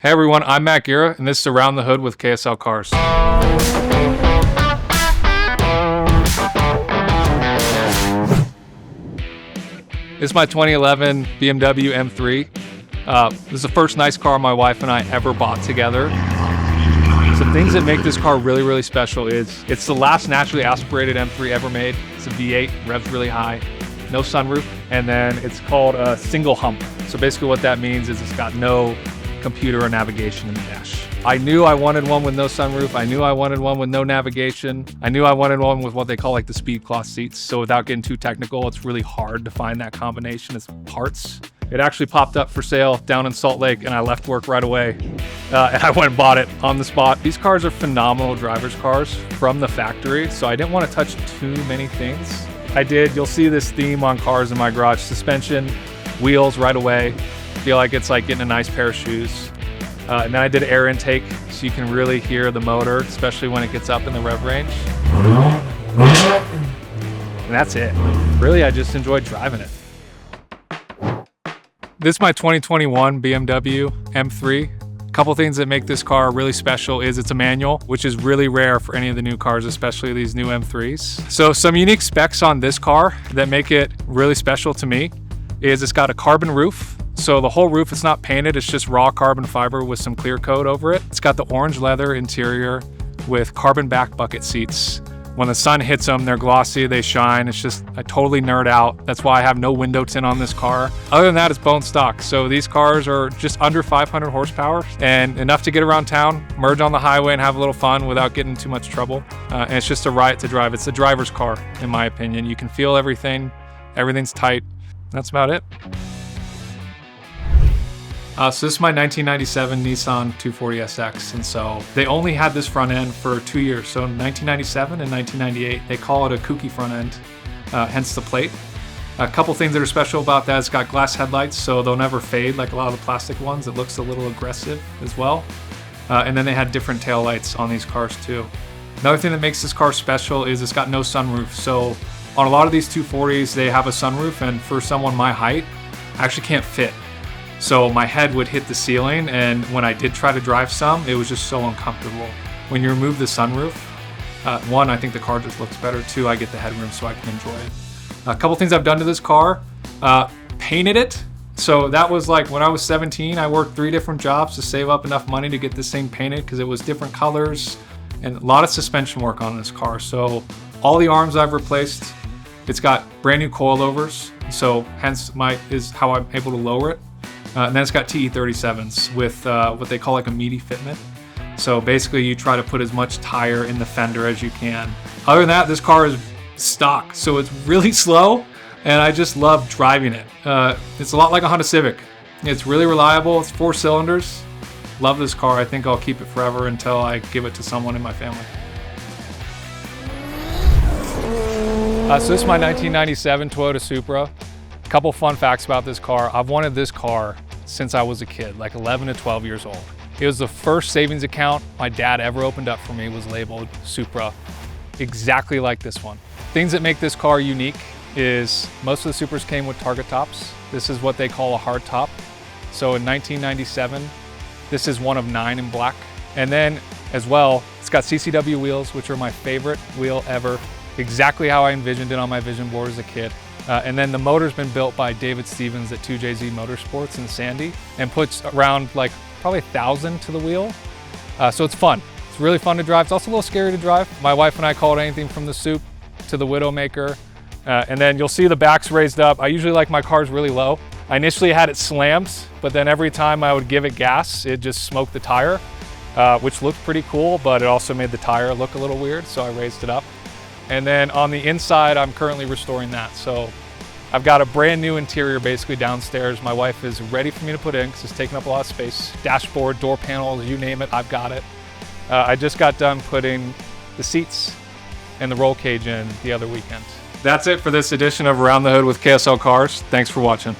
Hey everyone, I'm Matt Gera, and this is Around the Hood with KSL Cars. This is my 2011 BMW M3. This is the first nice car my wife and I ever bought together. Some things that make this car really, really special is it's the last naturally aspirated M3 ever made. It's a V8, revs really high, no sunroof, and then it's called a single hump. So basically what that means is it's got no computer or navigation in the dash. I knew I wanted one with no sunroof. I knew I wanted one with no navigation. I knew I wanted one with what they call like the speed cloth seats. So without getting too technical, it's really hard to find that combination as parts. It actually popped up for sale down in Salt Lake and I left work right away. And I went and bought it on the spot. These cars are phenomenal driver's cars from the factory. So I didn't want to touch too many things. I did, you'll see this theme on cars in my garage. Suspension, wheels right away. Feel like it's like getting a nice pair of shoes. And then I did air intake so you can really hear the motor, especially when it gets up in the rev range. And that's it. Really, I just enjoyed driving it. This is my 2021 BMW M3. A couple things that make this car really special is it's a manual, which is really rare for any of the new cars, especially these new M3s. So some unique specs on this car that make it really special to me is it's got a carbon roof. So the whole roof, it's not painted, it's just raw carbon fiber with some clear coat over it. It's got the orange leather interior with carbon back bucket seats. When the sun hits them, they're glossy, they shine. It's just, I totally nerd out. That's why I have no window tint on this car. Other than that, it's bone stock. So these cars are just under 500 horsepower and enough to get around town, merge on the highway and have a little fun without getting too much trouble. And it's just a riot to drive. It's a driver's car, in my opinion. You can feel everything, everything's tight. That's about it. So this is my 1997 Nissan 240SX, and so they only had this front end for 2 years. So in 1997 and 1998, they call it a kooky front end, hence the plate. A couple things that are special about that, it's got glass headlights, so they'll never fade like a lot of the plastic ones. It looks a little aggressive as well. And then they had different tail lights on these cars too. Another thing that makes this car special is it's got no sunroof. So on a lot of these 240s, they have a sunroof, and for someone my height, I actually can't fit. So my head would hit the ceiling, and when I did try to drive some, it was just so uncomfortable. When you remove the sunroof, one, I think the car just looks better. Two, I get the headroom so I can enjoy it. A couple things I've done to this car, painted it. So that was like when I was 17, I worked 3 different jobs to save up enough money to get this thing painted because it was different colors and a lot of suspension work on this car. So all the arms I've replaced. It's got brand new coilovers, so hence is how I'm able to lower it. And then it's got TE37s with what they call like a meaty fitment. So basically you try to put as much tire in the fender as you can. Other than that, this car is stock, so it's really slow and I just love driving it. It's a lot like a Honda Civic. It's really reliable, it's 4 cylinders. Love this car, I think I'll keep it forever until I give it to someone in my family. So this is my 1997 Toyota Supra. A couple fun facts about this car. I've wanted this car since I was a kid, like 11 to 12 years old. It was the first savings account my dad ever opened up for me, was labeled Supra, exactly like this one. Things that make this car unique is most of the Supras came with target tops. This is what they call a hard top. So in 1997, this is one of 9 in black. And then as well, it's got CCW wheels, which are my favorite wheel ever. Exactly how I envisioned it on my vision board as a kid. And then the motor's been built by David Stevens at 2JZ Motorsports in Sandy and puts around like probably 1,000 to the wheel. So it's fun. It's really fun to drive. It's also a little scary to drive. My wife and I call it anything from the Soup to the Widowmaker. And then you'll see the back's raised up. I usually like my cars really low. I initially had it slammed, but then every time I would give it gas, it just smoked the tire, which looked pretty cool, but it also made the tire look a little weird, so I raised it up. And then on the inside, I'm currently restoring that. So I've got a brand new interior basically downstairs. My wife is ready for me to put in because it's taking up a lot of space. Dashboard, door panels, you name it, I've got it. I just got done putting the seats and the roll cage in the other weekend. That's it for this edition of Around the Hood with KSL Cars. Thanks for watching.